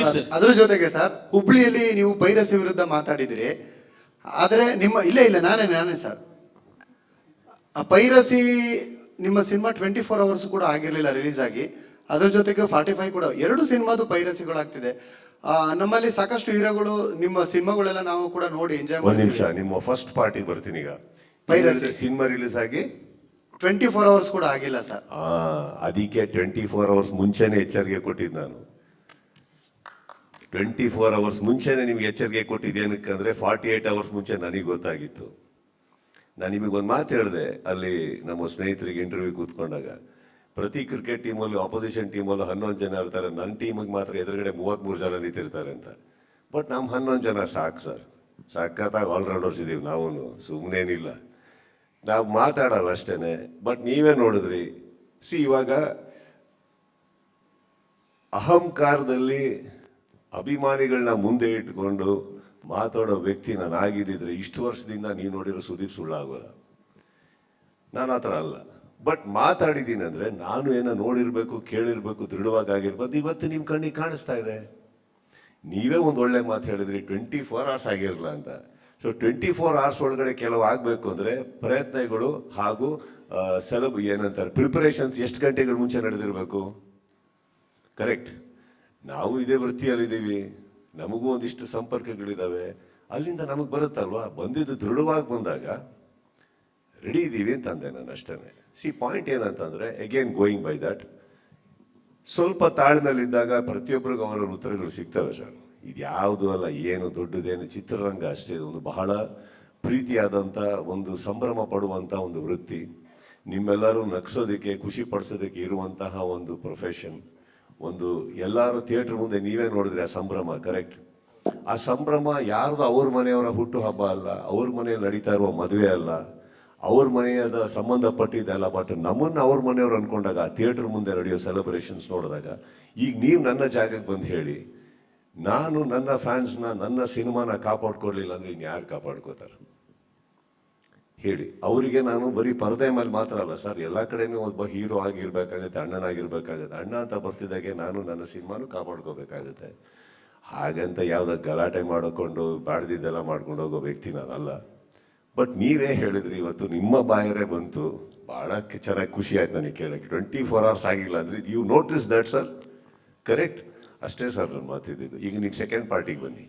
Right, sir. ಅದ್ರ ಜೊತೆಗೆ sir ಹುಬ್ಳಿಯಲ್ಲಿ ನೀವು ಪೈರಸಿ ವಿರುದ್ಧ ಮಾತಾಡಿದಿರಿ. ಆದರೆ ನಿಮ್ಮ ಇಲ್ಲ ನಾನೇ ಸರ್ ಆ ಪೈರಸಿ ನಿಮ್ಮ ಸಿನಿಮಾ 24 ಅವರ್ಸ್ ಕೂಡ ಆಗಿರಲಿಲ್ಲ ರಿಲೀಸ್ ಆಗಿ. ಅದ್ರ ಜೊತೆಗೆ 45 ಕೂಡ, ಎರಡು ಸಿನಿಮಾದು ಪೈರಸಿಗಳಾಗ್ತಿದೆ. ನಮ್ಮಲ್ಲಿ ಸಾಕಷ್ಟು ಹೀರೋಗಳು ನಿಮ್ಮ ಸಿನಿಮಾಗಳೆಲ್ಲ ನಾವು ಕೂಡ ನೋಡಿ ಎಂಜಾಯ್ ಒಂದ್ ನಿಮಿಷ, ನಿಮ್ಮ ಫಸ್ಟ್ ಪಾರ್ಟಿಗೆ ಬರ್ತೀನಿ ಈಗ. ಪೈರಸಿ ಸಿನಿಮಾ ರಿಲೀಸ್ ಆಗಿ 24 ಅವರ್ಸ್ ಕೂಡ ಆಗಿಲ್ಲ ಸರ್. ಅದಕ್ಕೆ 24 ಅವರ್ಸ್ ಮುಂಚೆನೆ ಎಚ್ಚರಿಕೆ ಕೊಟ್ಟಿದ್ದು ನಾನು. 24 ಅವರ್ಸ್ ಮುಂಚೆನೆ ನಿಮ್ಗೆ ಎಚ್ಚರಿಕೆ ಕೊಟ್ಟಿದ್ದು ಏನಕ್ಕಂದ್ರೆ 48 ಅವರ್ಸ್ ಮುಂಚೆ ನನಗೆ ಗೊತ್ತಾಗಿತ್ತು. ನಾನು ನಿಮಗೊಂದು ಮಾತು ಹೇಳಿದೆ ಅಲ್ಲಿ ನಮ್ಮ ಸ್ನೇಹಿತರಿಗೆ ಇಂಟರ್ವ್ಯೂ ಕೂತ್ಕೊಂಡಾಗ, ಪ್ರತಿ ಕ್ರಿಕೆಟ್ ಟೀಮಲ್ಲೂ ಆಪೋಸಿಷನ್ ಟೀಮಲ್ಲೂ 11 ಜನ ಇರ್ತಾರೆ, ನನ್ನ ಟೀಮಿಗೆ ಮಾತ್ರ ಎದುರುಗಡೆ 33 ಜನ ನಿಂತಿರ್ತಾರೆ ಅಂತ. ಬಟ್ ನಮ್ಮ 11 ಜನ ಸಾಕು ಸರ್, ಸಖತ್ತಾಗಿ ಆಲ್ರೌಂಡರ್ಸ್ ಇದೀವಿ ನಾವು, ಸುಮ್ಮನೇನಿಲ್ಲ, ನಾವು ಮಾತಾಡಲ್ಲ ಅಷ್ಟೇನೆ. ಬಟ್ ನೀವೇ ನೋಡಿದ್ರಿ, ಇವಾಗ ಅಹಂಕಾರದಲ್ಲಿ ಅಭಿಮಾನಿಗಳನ್ನ ಮುಂದೆ ಇಟ್ಕೊಂಡು ಮಾತಾಡೋ ವ್ಯಕ್ತಿ ನಾನು ಆಗಿದ್ದಿದ್ರೆ ಇಷ್ಟು ವರ್ಷದಿಂದ ನೀವು ನೋಡಿರೋ ಸುದೀಪ್ ಸುಳ್ಳಾಗೋದ. ನಾನು ಆ ಥರ ಅಲ್ಲ. ಬಟ್ ಮಾತಾಡಿದ್ದೀನಿ ಅಂದರೆ ನಾನು ಏನೋ ನೋಡಿರ್ಬೇಕು, ಕೇಳಿರ್ಬೇಕು, ದೃಢವಾಗಿ ಆಗಿರ್ಬೋದು. ಇವತ್ತು ನಿಮ್ಮ ಕಣ್ಣಿಗೆ ಕಾಣಿಸ್ತಾ ಇದೆ. ನೀವೇ ಒಂದು ಒಳ್ಳೆ ಮಾತು ಹೇಳಿದ್ರಿ, 24 ಅವರ್ಸ್ ಆಗಿರಲ್ಲ ಅಂತ. ಸೊ 24 ಅವರ್ಸ್ ಒಳಗಡೆ ಕೆಲವು ಆಗಬೇಕು ಅಂದರೆ ಪ್ರಯತ್ನಗಳು ಹಾಗೂ ಏನಂತಾರೆ ಪ್ರಿಪರೇಷನ್ಸ್ ಎಷ್ಟು ಗಂಟೆಗಳ ಮುಂಚೆ ನಡೆದಿರಬೇಕು. ಕರೆಕ್ಟ್. ನಾವು ಇದೇ ವೃತ್ತಿಯಲ್ಲಿದ್ದೀವಿ, ನಮಗೂ ಒಂದಿಷ್ಟು ಸಂಪರ್ಕಗಳಿದ್ದಾವೆ, ಅಲ್ಲಿಂದ ನಮಗೆ ಬರುತ್ತಲ್ವಾ. ಬಂದಿದ್ದು ದೃಢವಾಗಿ ಬಂದಾಗ ರೆಡಿ ಇದ್ದೀವಿ ಅಂತಂದೆ ನಾನು ಅಷ್ಟೇ. ಪಾಯಿಂಟ್ ಏನಂತಂದ್ರೆ ಅಗೇನ್ ಗೋಯಿಂಗ್ ಬೈ ದಟ್, ಸ್ವಲ್ಪ ತಾಳ್ಮೆಯಲ್ಲಿದ್ದಾಗ ಪ್ರತಿಯೊಬ್ಬರಿಗೂ ಅವರ ಉತ್ತರಗಳು ಸಿಗ್ತವೆ ಸರ್. ಇದು ಯಾವುದು ಅಲ್ಲ, ಏನು ದೊಡ್ಡದೇನು, ಚಿತ್ರರಂಗ ಅಷ್ಟೇ. ಒಂದು ಬಹಳ ಪ್ರೀತಿಯಾದಂಥ, ಒಂದು ಸಂಭ್ರಮ ಪಡುವಂಥ ಒಂದು ವೃತ್ತಿ, ನಿಮ್ಮೆಲ್ಲರೂ ನಗ್ಸೋದಕ್ಕೆ, ಖುಷಿ ಪಡಿಸೋದಕ್ಕೆ ಇರುವಂತಹ ಒಂದು ಪ್ರೊಫೆಷನ್. ಒಂದು ಎಲ್ಲರೂ ಥಿಯೇಟರ್ ಮುಂದೆ ನೀವೇ ನೋಡಿದ್ರೆ ಆ ಸಂಭ್ರಮ. ಕರೆಕ್ಟ್. ಆ ಸಂಭ್ರಮ ಯಾರ್ದು ಅವ್ರ ಮನೆಯವರ ಹುಟ್ಟು ಹಬ್ಬ ಅಲ್ಲ, ಅವ್ರ ಮನೆಯಲ್ಲಿ ನಡೀತಾ ಇರುವ ಮದುವೆ ಅಲ್ಲ, ಅವ್ರ ಮನೆಯದ ಸಂಬಂಧಪಟ್ಟಿದ್ದಲ್ಲ. ಬಟ್ ನಮ್ಮನ್ನು ಅವ್ರ ಮನೆಯವ್ರು ಅನ್ಕೊಂಡಾಗ ಥಿಯೇಟರ್ ಮುಂದೆ ನಡೆಯೋ ಸೆಲೆಬ್ರೇಷನ್ಸ್ ನೋಡಿದಾಗ, ಈಗ ನೀವು ನನ್ನ ಜಾಗಕ್ಕೆ ಬಂದು ಹೇಳಿ, ನಾನು ನನ್ನ ಫ್ಯಾನ್ಸ್ನ, ನನ್ನ ಸಿನಿಮಾನ ಕಾಪಾಡ್ಕೊಡ್ಲಿಲ್ಲ ಅಂದ್ರೆ ಇನ್ಯಾರು ಕಾಪಾಡ್ಕೋತಾರೆ ಹೇಳಿ. ಅವರಿಗೆ ನಾನು ಬರೀ ಪರದೆ ಮೇಲೆ ಮಾತ್ರ ಅಲ್ಲ ಸರ್, ಎಲ್ಲ ಕಡೆನೂ ಒಬ್ಬ ಹೀರೋ ಆಗಿರ್ಬೇಕಾಗುತ್ತೆ, ಅಣ್ಣನಾಗಿರ್ಬೇಕಾಗುತ್ತೆ. ಅಣ್ಣ ಅಂತ ಬರ್ತಿದ್ದಾಗೆ ನಾನು ನನ್ನ ಸಿನಿಮಾನು ಕಾಪಾಡ್ಕೋಬೇಕಾಗುತ್ತೆ. ಹಾಗಂತ ಯಾವುದೋ ಗಲಾಟೆ ಮಾಡಿಕೊಂಡು ಬಾಡ್ದಿದ್ದೆಲ್ಲ ಮಾಡ್ಕೊಂಡು ಹೋಗೋ ವ್ಯಕ್ತಿ ನಾನಲ್ಲ. ಬಟ್ ನೀವೇ ಹೇಳಿದ್ರಿ, ಇವತ್ತು ನಿಮ್ಮ ಬಾಯರೇ ಬಂತು, ಭಾಳ ಚೆನ್ನಾಗಿ ಖುಷಿ ಆಯ್ತು ನನಗೆ ಕೇಳೋಕ್ಕೆ. 24 ಅವರ್ಸ್ ಆಗಿಲ್ಲ ಅಂದರೆ you notice that sir. Correct. ಅಷ್ಟೇ ಸರ್ ನನ್ನ ಮಾತಿದ್ದು. ಈಗ ನೀವು ಸೆಕೆಂಡ್ ಪಾರ್ಟಿಗೆ ಬನ್ನಿ.